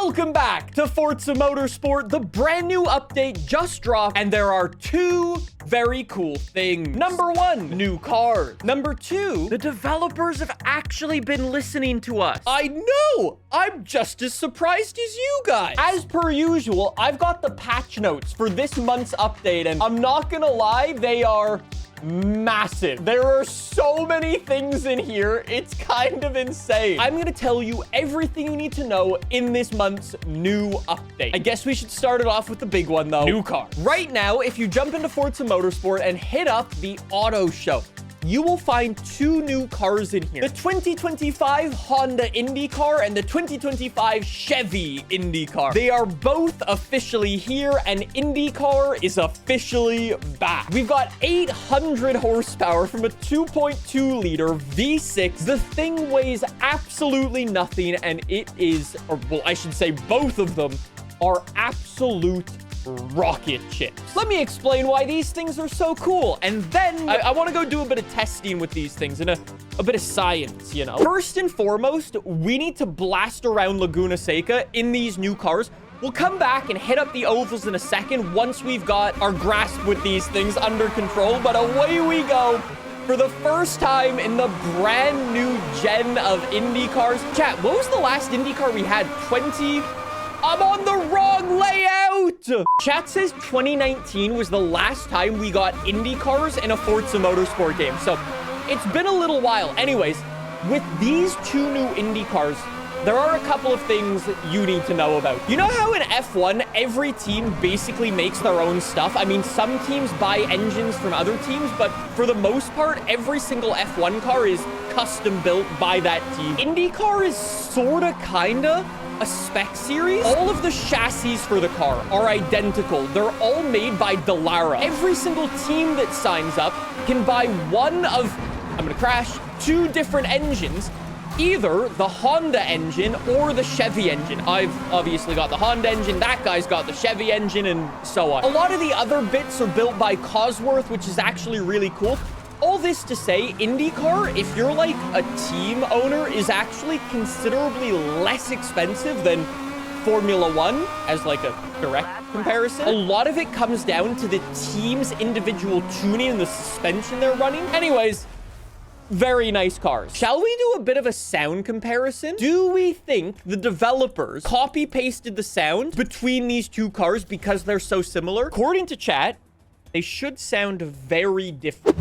Welcome back to Forza Motorsport. The brand new update just dropped, and there are two very cool things. Number one, new cars. Number two, the developers have actually been listening to us. I know! I'm just as surprised as you guys. As per usual, I've got the patch notes for this month's update, and I'm not gonna lie, they are massive. There are so many things in here. It's kind of insane. I'm going to tell you everything you need to know in this month's new update. I guess we should start it off with the big one, though. New car. Right now, if you jump into Forza Motorsport and hit up the auto show, you will find two new cars in here. The 2025 Honda INDYCAR and the 2025 Chevy INDYCAR. They are both officially here, and INDYCAR is officially back. We've got 800 horsepower from a 2.2 liter V6. The thing weighs absolutely nothing, and it is, or well, I should say both of them are absolute rocket ships. Let me explain why these things are so cool, and then I want to go do a bit of testing with these things and a bit of science, you know. First and foremost, we need to blast around Laguna Seca in these new cars. We'll come back and hit up the ovals in a second once we've got our grasp with these things under control, but away we go. For the first time in the brand new gen of Indy cars. Chat, what was the last Indy car we had? I'm on the wrong layout! Chat says 2019 was the last time we got Indy cars in a Forza Motorsport game. So it's been a little while. Anyways, with these two new Indy cars, there are a couple of things you need to know about. You know how in F1, every team basically makes their own stuff? I mean, some teams buy engines from other teams, but for the most part, every single F1 car is custom built by that team. INDYCAR is sorta, kinda a spec series. All of the chassis for the car are identical. They're all made by Dallara. Every single team that signs up can buy one of, I'm gonna crash, two different engines, either the Honda engine or the Chevy engine. I've obviously got the Honda engine, that guy's got the Chevy engine, and so on. A lot of the other bits are built by Cosworth, which is actually really cool. All this to say, INDYCAR, if you're like a team owner, is actually considerably less expensive than Formula One as like a direct comparison. A lot of it comes down to the team's individual tuning and the suspension they're running. Anyways, very nice cars. Shall we do a bit of a sound comparison? Do we think the developers copy-pasted the sound between these two cars because they're so similar? According to chat, they should sound very different.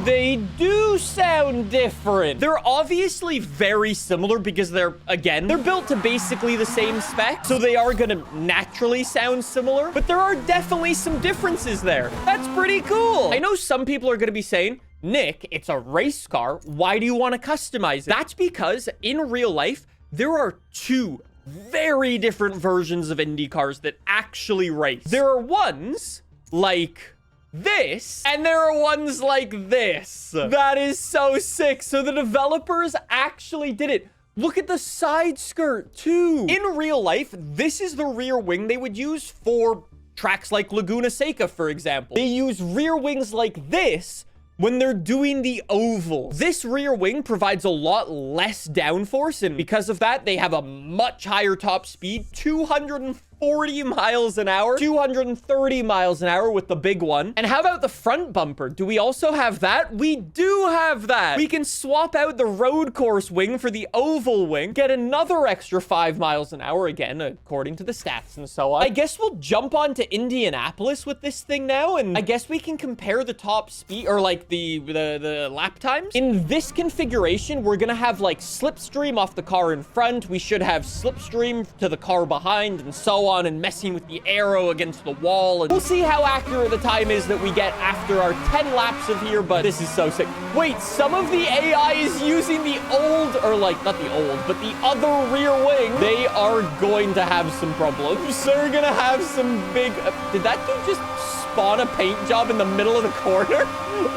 They do sound different. They're obviously very similar because they're built to basically the same spec, so they are gonna naturally sound similar, but there are definitely some differences there. That's pretty cool. I know some people are gonna be saying, Nick, it's a race car. Why do you want to customize it? That's because in real life, there are two very different versions of Indy cars that actually race. There are ones like this, and there are ones like this. That is so sick. So the developers actually did it. Look at the side skirt too. In real life, this is the rear wing they would use for tracks like Laguna Seca, for example. They use rear wings like this when they're doing the oval. This rear wing provides a lot less downforce, and because of that, they have a much higher top speed, 240 240 miles an hour, 230 miles an hour with the big one. And how about the front bumper? Do we also have that? We do have that. We can swap out the road course wing for the oval wing, get another extra 5 miles an hour again, according to the stats and so on. I guess we'll jump on to Indianapolis with this thing now, and I guess we can compare the top speed, or like the lap times. In this configuration, we're gonna have like slipstream off the car in front. We should have slipstream to the car behind and so on, and messing with the arrow against the wall. And we'll see how accurate the time is that we get after our 10 laps of here, but this is so sick. Wait, some of the AI is using the old, or like not the old, but the other rear wing. They are going to have some problems. They're gonna have some big... did that dude just spawn a paint job in the middle of the corner?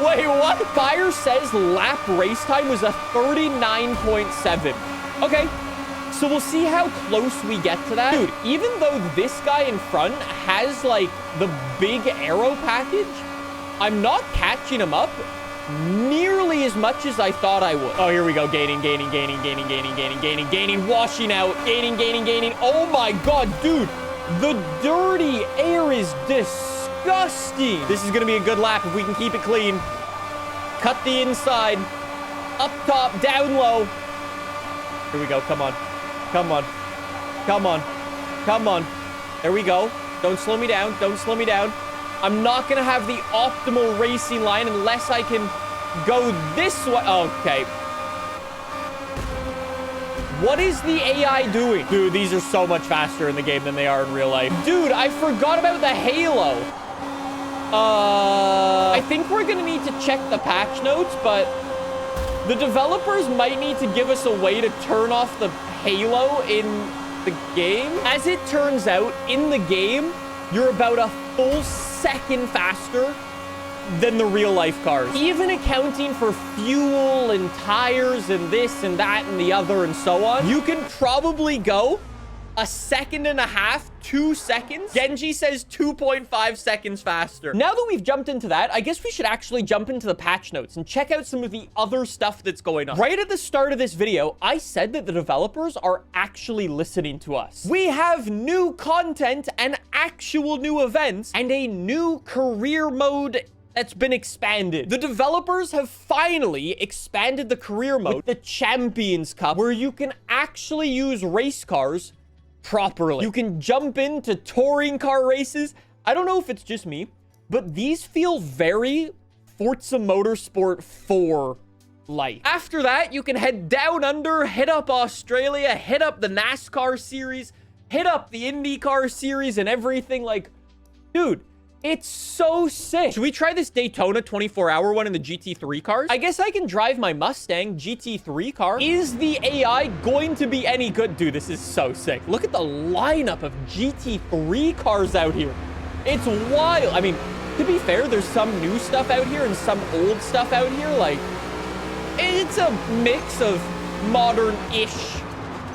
Wait, what? Fire says lap race time was a 39.7. Okay, so we'll see how close we get to that. Dude, even though this guy in front has like the big aero package, I'm not catching him up nearly as much as I thought I would. Oh, here we go. Gaining, washing out, gaining. Oh my God, dude, the dirty air is disgusting. This is gonna be a good lap if we can keep it clean. Cut the inside, up top, down low. Here we go. Come on. There we go. Don't slow me down. I'm not gonna have the optimal racing line unless I can go this way. Okay. What is the AI doing? Dude, these are so much faster in the game than they are in real life. Dude, I forgot about the halo. I think we're gonna need to check the patch notes, but the developers might need to give us a way to turn off the halo in the game. As it turns out, in the game, you're about a full second faster than the real life cars. Even accounting for fuel and tires and this and that and the other and so on, you can probably go a second and a half, 2 seconds. Genji says 2.5 seconds faster. Now that we've jumped into that, I guess we should actually jump into the patch notes and check out some of the other stuff that's going on. Right at the start of this video, I said that the developers are actually listening to us. We have new content and actual new events and a new career mode that's been expanded. The developers have finally expanded the career mode with the Champions Cup, where you can actually use race cars properly. You can jump into touring car races. I don't know if it's just me, but these feel very Forza Motorsport 4 like. After that, you can head down under, hit up Australia, hit up the NASCAR series, hit up the INDYCAR series and everything. Like, dude, it's so sick. Should we try this Daytona 24-hour one in the GT3 cars? I guess I can drive my Mustang GT3 car. Is the AI going to be any good? Dude, this is so sick. Look at the lineup of GT3 cars out here. It's wild. I mean, to be fair, there's some new stuff out here and some old stuff out here. Like, it's a mix of modern-ish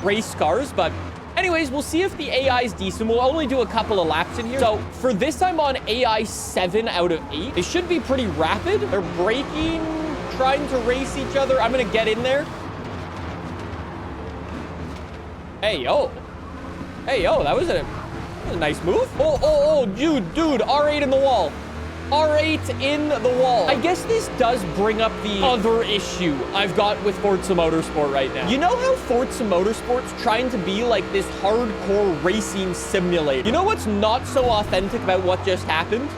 race cars, but anyways, we'll see if the AI is decent. We'll only do a couple of laps in here. So for this, I'm on AI 7 out of 8. They should be pretty rapid. They're braking, trying to race each other. I'm going to get in there. Hey, yo. That was a nice move. Dude, R8 in the wall. R8 in the wall. I guess this does bring up the other issue I've got with Forza Motorsport right now. You know how Forza Motorsport's trying to be like this hardcore racing simulator? You know what's not so authentic about what just happened?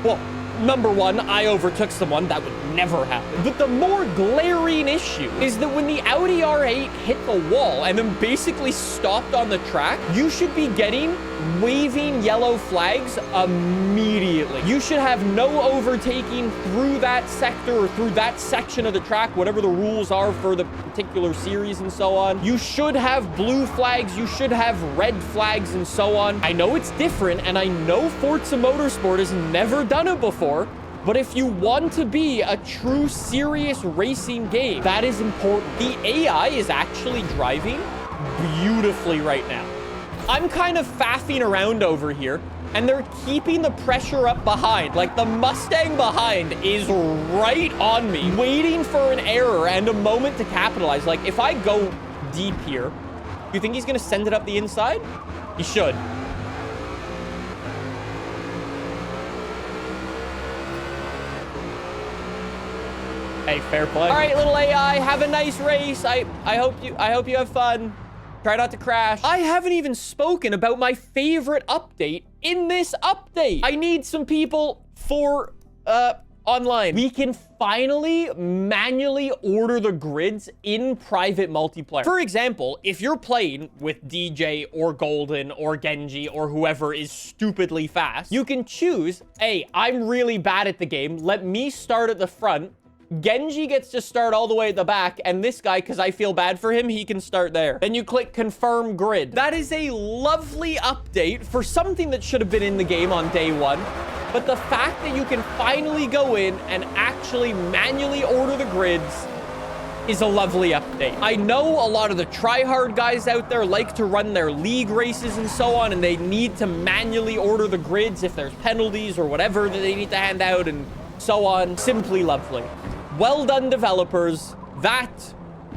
Well, number one, I overtook someone. That would never happen. But the more glaring issue is that when the Audi R8 hit the wall and then basically stopped on the track, you should be getting waving yellow flags immediately. You should have no overtaking through that sector or through that section of the track, whatever the rules are for the particular series and so on. You should have blue flags. You should have red flags and so on. I know it's different, and I know Forza Motorsport has never done it before, but if you want to be a true serious racing game, that is important. The AI is actually driving beautifully right now. I'm kind of faffing around over here, and they're keeping the pressure up behind. Like, the Mustang behind is right on me, waiting for an error and a moment to capitalize. Like, if I go deep here, you think he's going to send it up the inside? He should. Hey, fair play. All right, little AI, have a nice race. I hope you have fun. Try not to crash. I haven't even spoken about my favorite update in this update. I need some people for online. We can finally manually order the grids in private multiplayer. For example, if you're playing with DJ or Golden or Genji or whoever is stupidly fast, you can choose, hey, I'm really bad at the game. Let me start at the front. Genji gets to start all the way at the back, and this guy, because I feel bad for him, he can start there. Then you click confirm grid. That is a lovely update for something that should have been in the game on day one. But the fact that you can finally go in and actually manually order the grids is a lovely update. I know a lot of the tryhard guys out there like to run their league races and so on, and they need to manually order the grids if there's penalties or whatever that they need to hand out and so on. Simply lovely. Well done, developers. That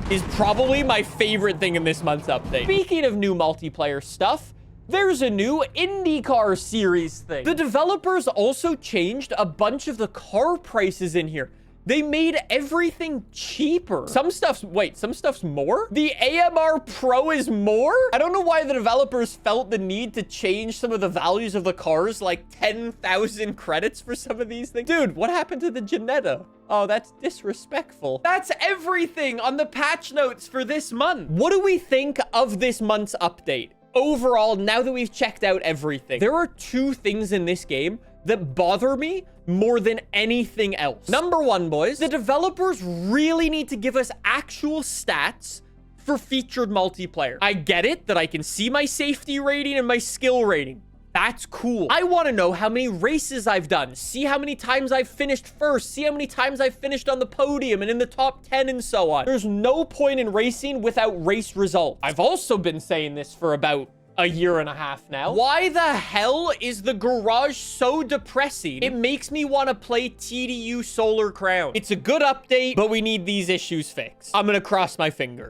is probably my favorite thing in this month's update. Speaking of new multiplayer stuff, there's a new INDYCAR series thing. The developers also changed a bunch of the car prices in here. They made everything cheaper. Some stuff's more? The AMR Pro is more? I don't know why the developers felt the need to change some of the values of the cars, like 10,000 credits for some of these things. Dude, what happened to the Jannetta? Oh, that's disrespectful. That's everything on the patch notes for this month. What do we think of this month's update? Overall, now that we've checked out everything, there are two things in this game that bother me more than anything else. Number one, boys, the developers really need to give us actual stats for featured multiplayer. I get it that I can see my safety rating and my skill rating. That's cool. I want to know how many races I've done, see how many times I've finished first, see how many times I've finished on the podium and in the top 10 and so on. There's no point in racing without race results. I've also been saying this for about a year and a half now. Why the hell is the garage so depressing? It makes me want to play TDU Solar Crown. It's a good update, but we need these issues fixed. I'm gonna cross my fingers.